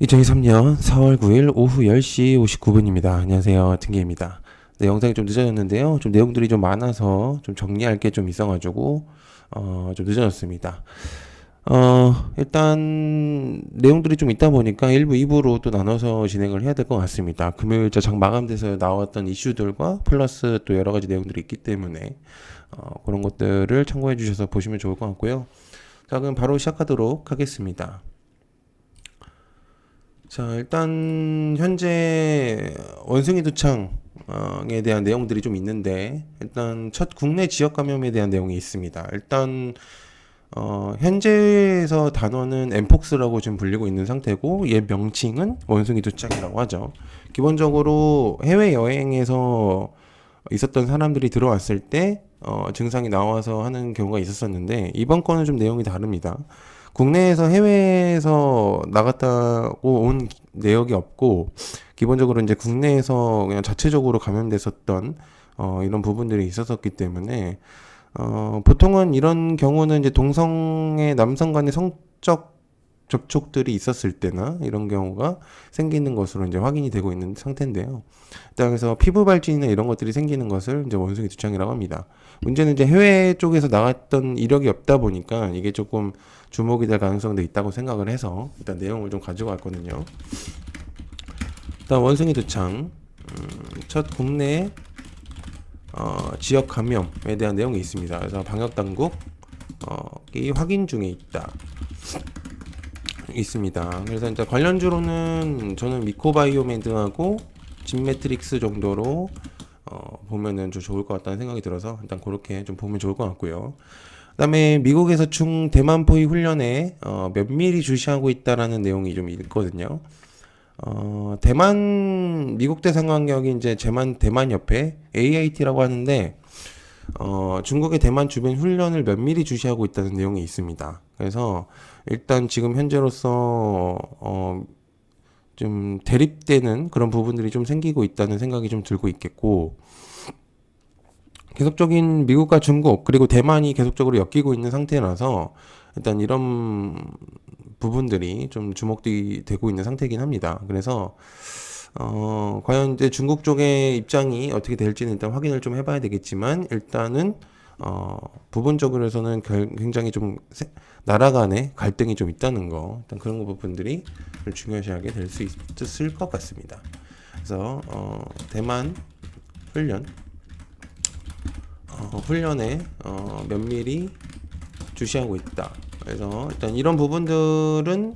2023년 4월 9일 오후 10시 59분입니다. 안녕하세요. 등기입니다. 네, 영상이 좀 늦어졌는데요. 좀 내용들이 좀 많아서 좀 정리할 게 좀 있어가지고, 좀 늦어졌습니다. 일단, 내용들이 좀 있다 보니까 1부, 2부로 또 나눠서 진행을 해야 될 것 같습니다. 금요일자 장 마감돼서 나왔던 이슈들과 플러스 또 여러 가지 내용들이 있기 때문에, 그런 것들을 참고해 주셔서 보시면 좋을 것 같고요. 자, 그럼 바로 시작하도록 하겠습니다. 자, 일단 현재 원숭이 두창에 대한 내용들이 좀 있는데, 일단 첫 국내 지역 감염에 대한 내용이 있습니다. 일단 현재에서 단어는 엠폭스라고 지금 불리고 있는 상태고, 얘 명칭은 원숭이 두창이라고 하죠. 기본적으로 해외 여행에서 있었던 사람들이 들어왔을 때 증상이 나와서 하는 경우가 있었었는데, 이번 건은 좀 내용이 다릅니다. 국내에서 해외에서 나갔다고 온 내역이 없고, 기본적으로 이제 국내에서 그냥 자체적으로 감염됐었던 이런 부분들이 있었었기 때문에, 보통은 이런 경우는 이제 동성의 남성 간의 성적 접촉들이 있었을 때나 이런 경우가 생기는 것으로 이제 확인이 되고 있는 상태인데요. 일단 그래서 피부 발진이나 이런 것들이 생기는 것을 이제 원숭이 두창이라고 합니다. 문제는 이제 해외 쪽에서 나왔던 이력이 없다 보니까 이게 조금 주목이 될 가능성도 있다고 생각을 해서 일단 내용을 좀 가지고 왔거든요. 일단 원숭이 두창 첫 국내 지역 감염에 대한 내용이 있습니다. 그래서 방역 당국이 확인 중에 있습니다. 그래서 이제 관련주로는 저는 미코바이오메드하고 진매트릭스 정도로 보면은 좀 좋을 것 같다는 생각이 들어서 일단 그렇게 좀 보면 좋을 것 같고요. 그다음에 미국에서 중 대만포위 훈련에 몇 미리 주시하고 있다라는 내용이 좀 있거든요. 대만 미국 대상광역이 이제 대만 옆에 AIT라고 하는데 중국의 대만 주변 훈련을 면밀히 주시하고 있다는 내용이 있습니다. 그래서 일단 지금 현재로서 좀 대립되는 그런 부분들이 좀 생기고 있다는 생각이 좀 들고 있겠고, 계속적인 미국과 중국 그리고 대만이 계속적으로 엮이고 있는 상태라서 일단 이런 부분들이 좀 주목이 되고 있는 상태이긴 합니다. 그래서 과연 이제 중국 쪽의 입장이 어떻게 될지는 일단 확인을 좀 해봐야 되겠지만, 일단은 부분적으로서는 굉장히 좀 나라 간의 갈등이 좀 있다는 거, 일단 그런 부분들이 중요시하게 될 수 있을 것 같습니다. 그래서 대만 훈련 훈련에 면밀히 주시하고 있다. 그래서 일단 이런 부분들은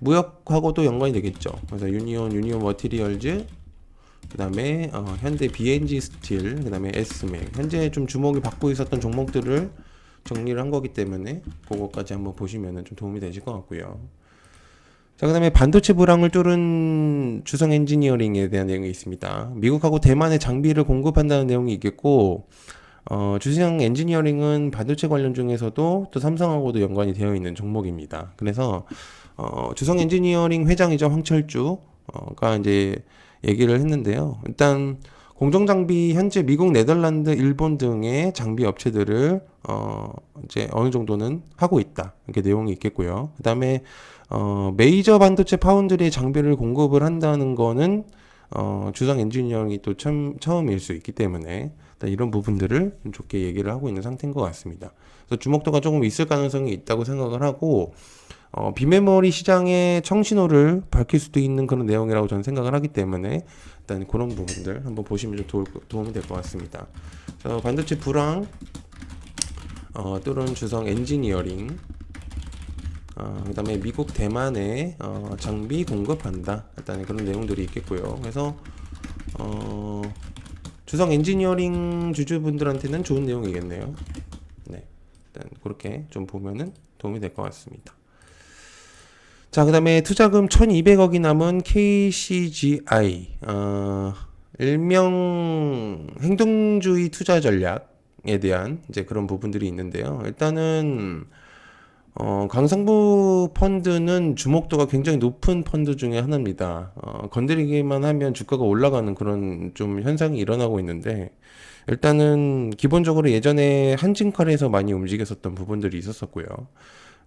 무역하고도 연관이 되겠죠. 그래서 유니온 머티리얼즈, 그다음에 현대 BNG 스틸, 그다음에 S맥, 현재 좀 주목이 받고 있었던 종목들을 정리를 한 거기 때문에 그거까지 한번 보시면은 좀 도움이 되실 것 같고요. 자, 그다음에 반도체 불황을 뚫은 주성 엔지니어링에 대한 내용이 있습니다. 미국하고 대만에 장비를 공급한다는 내용이 있겠고, 주성 엔지니어링은 반도체 관련 중에서도 또 삼성하고도 연관이 되어 있는 종목입니다. 그래서 주성 엔지니어링 회장이죠, 황철주가 이제 얘기를 했는데요. 일단 공정 장비 현재 미국, 네덜란드, 일본 등의 장비 업체들을 이제 어느 정도는 하고 있다, 이렇게 내용이 있겠고요. 그다음에 메이저 반도체 파운드리의 장비를 공급을 한다는 거는 주성 엔지니어링이 또 처음일 수 있기 때문에 이런 부분들을 좋게 얘기를 하고 있는 상태인 것 같습니다. 그래서 주목도가 조금 있을 가능성이 있다고 생각을 하고, 비메모리 시장의 청신호를 밝힐 수도 있는 그런 내용이라고 저는 생각을 하기 때문에 일단 그런 부분들 한번 보시면 좀 도움이 될 것 같습니다. 반도체 불황 뚫은 주성 엔지니어링, 그 다음에 미국, 대만에 장비 공급한다, 일단 그런 내용들이 있겠고요. 그래서 주성 엔지니어링 주주분들한테는 좋은 내용이겠네요. 네, 일단 그렇게 좀 보면은 도움이 될 것 같습니다. 자, 그 다음에 투자금 1200억이 남은 KCGI, 일명 행동주의 투자 전략에 대한 이제 그런 부분들이 있는데요. 일단은 강성부 펀드는 주목도가 굉장히 높은 펀드 중에 하나입니다. 건드리기만 하면 주가가 올라가는 그런 좀 현상이 일어나고 있는데, 일단은 기본적으로 예전에 한진칼에서 많이 움직였었던 부분들이 있었었고요.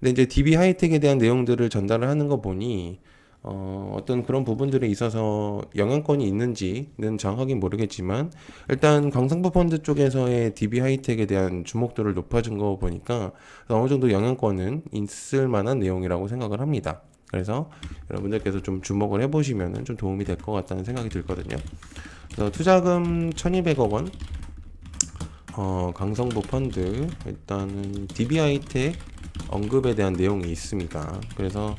근데 이제 DB 하이텍에 대한 내용들을 전달을 하는 거 보니 어떤 그런 부분들에 있어서 영향권이 있는지는 정확하게 모르겠지만 일단 광산부 펀드 쪽에서의 DB 하이텍에 대한 주목도를 높아진 거 보니까 어느 정도 영향권은 있을 만한 내용이라고 생각을 합니다. 그래서 여러분들께서 좀 주목을 해보시면 좀 도움이 될 것 같다는 생각이 들거든요. 그래서 투자금 1200억 원, 강성부 펀드, 일단은 DB 하이텍 언급에 대한 내용이 있습니다. 그래서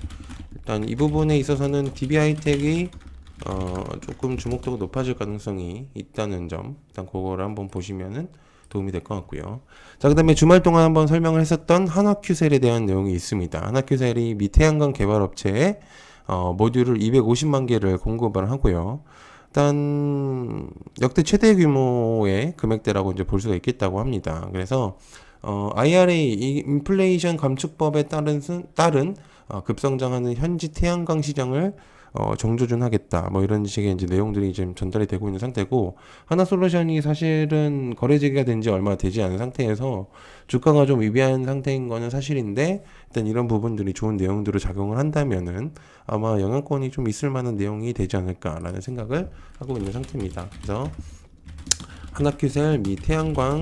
일단 이 부분에 있어서는 DB 하이텍이 조금 주목도가 높아질 가능성이 있다는 점, 일단 그거를 한번 보시면은 도움이 될 것 같고요. 자, 그 다음에 주말 동안 한번 설명을 했었던 한화큐셀에 대한 내용이 있습니다. 한화큐셀이 미태양광 개발업체에 모듈을 250만 개를 공급을 하고요. 일단 역대 최대 규모의 금액대라고 이제 볼 수가 있겠다고 합니다. 그래서 IRA 인플레이션 감축법에 따른 급성장하는 현지 태양광 시장을 정조준하겠다. 뭐 이런 식의 이제 내용들이 지금 전달이 되고 있는 상태고, 하나솔루션이 사실은 거래 재개가 된 지 얼마 되지 않은 상태에서 주가가 좀 위배한 상태인 거는 사실인데, 일단 이런 부분들이 좋은 내용들을 작용을 한다면은 아마 영향권이 좀 있을 만한 내용이 되지 않을까라는 생각을 하고 있는 상태입니다. 그래서 한화큐셀 미 태양광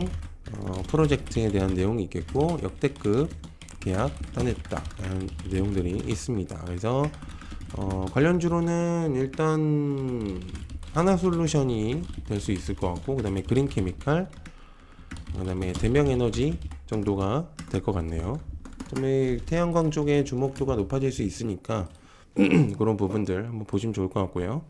프로젝트에 대한 내용이 있겠고, 역대급 계약 따냈다 라는 내용들이 있습니다. 그래서 관련주로는 일단 하나솔루션이 될 수 있을 것 같고, 그 다음에 그린케미칼, 그 다음에 대명에너지 정도가 될 것 같네요. 그 다음에 태양광 쪽에 주목도가 높아질 수 있으니까 그런 부분들 한번 보시면 좋을 것 같고요.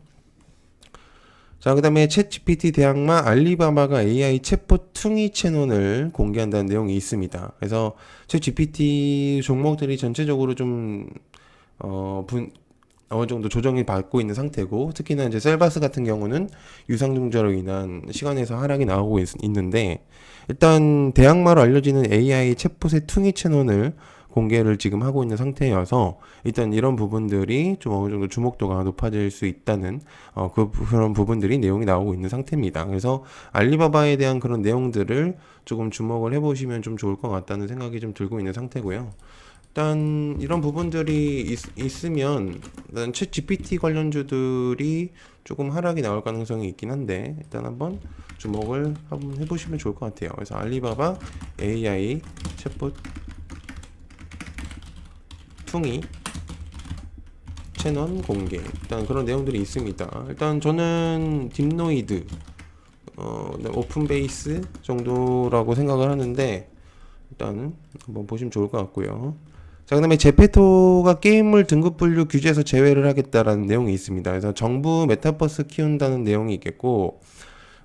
자, 그 다음에 챗GPT 대항마 알리바바가 AI 챗봇 퉁이 채널을 공개한다는 내용이 있습니다. 그래서 챗GPT 종목들이 전체적으로 좀 어느 정도 조정이 받고 있는 상태고, 특히나 이제 셀바스 같은 경우는 유상증자로 인한 시간에서 하락이 나오고 있는데, 일단 대항마로 알려지는 AI 챗봇의 퉁이 채널을 공개를 지금 하고 있는 상태여서 일단 이런 부분들이 좀 어느 정도 주목도가 높아질 수 있다는 그런 부분들이 내용이 나오고 있는 상태입니다. 그래서 알리바바에 대한 그런 내용들을 조금 주목을 해보시면 좀 좋을 것 같다는 생각이 좀 들고 있는 상태고요. 일단 이런 부분들이 있으면 일단 챗 GPT 관련주들이 조금 하락이 나올 가능성이 있긴 한데, 일단 한번 주목을 한번 해보시면 좋을 것 같아요. 그래서 알리바바 AI 챗봇 퉁이 채널 공개, 일단 그런 내용들이 있습니다. 일단 저는 딥노이드, 오픈베이스 정도라고 생각을 하는데, 일단 한번 보시면 좋을 것 같고요. 자, 그 다음에 제페토가 게임물 등급 분류 규제에서 제외를 하겠다라는 내용이 있습니다. 그래서 정부 메타버스 키운다는 내용이 있겠고,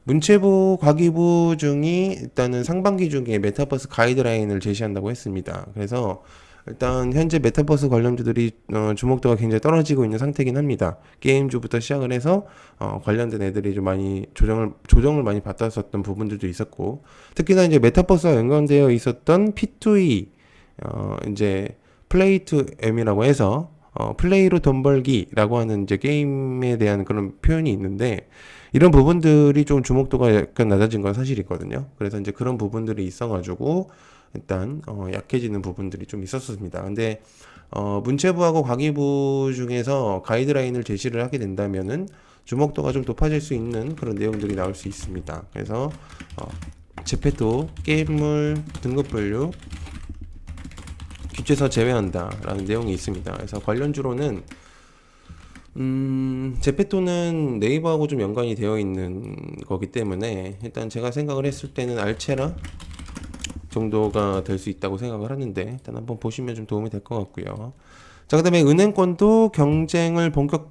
문체부 과기부 중이 일단은 상반기 중에 메타버스 가이드라인을 제시한다고 했습니다. 그래서 일단 현재 메타버스 관련주들이 주목도가 굉장히 떨어지고 있는 상태긴 합니다. 게임주부터 시작을 해서 관련된 애들이 좀 많이 조정을 많이 받았었던 부분들도 있었고, 특히나 이제 메타버스와 연관되어 있었던 P2E 이제 플레이 투 M이라고 해서 플레이로 돈 벌기라고 하는 이제 게임에 대한 그런 표현이 있는데, 이런 부분들이 좀 주목도가 약간 낮아진 건 사실이거든요. 그래서 이제 그런 부분들이 있어가지고 일단 약해지는 부분들이 좀 있었습니다. 근데 문체부하고 과기부 중에서 가이드라인을 제시를 하게 된다면은 주목도가 좀 높아질 수 있는 그런 내용들이 나올 수 있습니다. 그래서 제페토 게임물 등급 분류 규제에서 제외한다라는 내용이 있습니다. 그래서 관련주로는 제페토는 네이버하고 좀 연관이 되어 있는 거기 때문에 일단 제가 생각을 했을 때는 알체라 정도가 될 수 있다고 생각을 하는데, 일단 한번 보시면 좀 도움이 될 것 같고요. 자, 그 다음에 은행권도 경쟁을 본격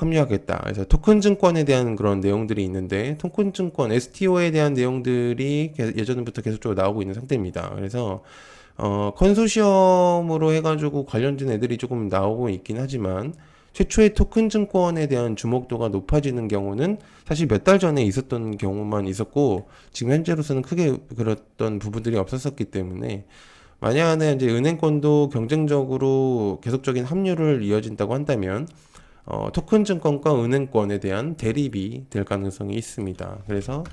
합류하겠다. 그래서 토큰 증권에 대한 그런 내용들이 있는데, 토큰 증권 STO에 대한 내용들이 예전부터 계속적으로 나오고 있는 상태입니다. 그래서 컨소시엄으로 해가지고 관련된 애들이 조금 나오고 있긴 하지만, 최초의 토큰 증권에 대한 주목도가 높아지는 경우는 사실 몇 달 전에 있었던 경우만 있었고, 지금 현재로서는 크게 그랬던 부분들이 없었었기 때문에, 만약에 이제 은행권도 경쟁적으로 계속적인 합류를 이어진다고 한다면 토큰 증권과 은행권에 대한 대립이 될 가능성이 있습니다. 그래서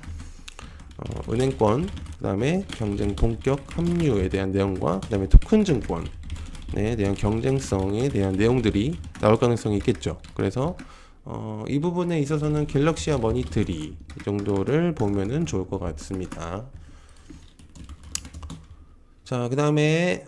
은행권, 그 다음에 경쟁 본격 합류에 대한 내용과 그 다음에 토큰 증권에 대한 경쟁성에 대한 내용들이 나올 가능성이 있겠죠. 그래서 이 부분에 있어서는 갤럭시와 머니트리 이 정도를 보면은 좋을 것 같습니다. 자, 그 다음에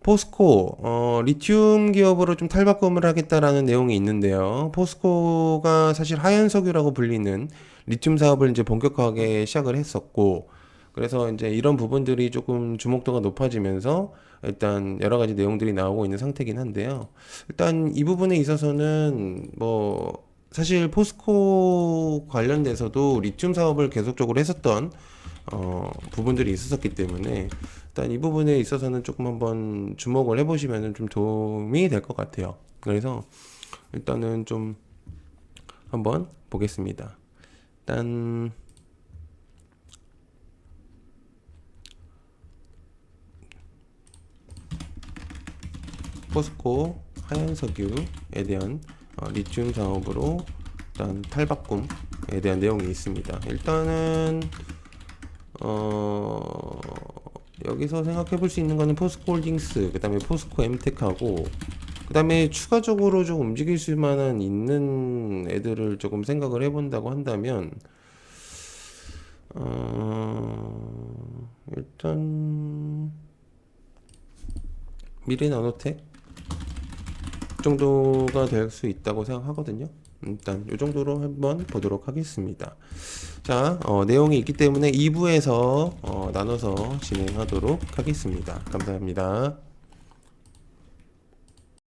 포스코 리튬 기업으로 좀 탈바꿈을 하겠다라는 내용이 있는데요. 포스코가 사실 하연석유라고 불리는 리튬 사업을 이제 본격화하게 시작을 했었고, 그래서 이제 이런 부분들이 조금 주목도가 높아지면서 일단 여러 가지 내용들이 나오고 있는 상태긴 한데요. 일단 이 부분에 있어서는 뭐 사실 포스코 관련돼서도 리튬 사업을 계속적으로 했었던 부분들이 있었기 때문에 일단 이 부분에 있어서는 조금 한번 주목을 해보시면 좀 도움이 될 것 같아요. 그래서 일단은 좀 한번 보겠습니다. 일단 포스코 하얀석유에 대한 리튬 사업으로 일단 탈바꿈에 대한 내용이 있습니다. 일단은 여기서 생각해 볼 수 있는 거는 포스코홀딩스, 그 다음에 포스코 엠텍하고, 그 다음에 추가적으로 좀 움직일 수만한 있는 애들을 조금 생각을 해본다고 한다면, 일단, 미래나노텍 정도가 될 수 있다고 생각하거든요. 일단 이 정도로 한번 보도록 하겠습니다. 자, 내용이 있기 때문에 2부에서 나눠서 진행하도록 하겠습니다. 감사합니다.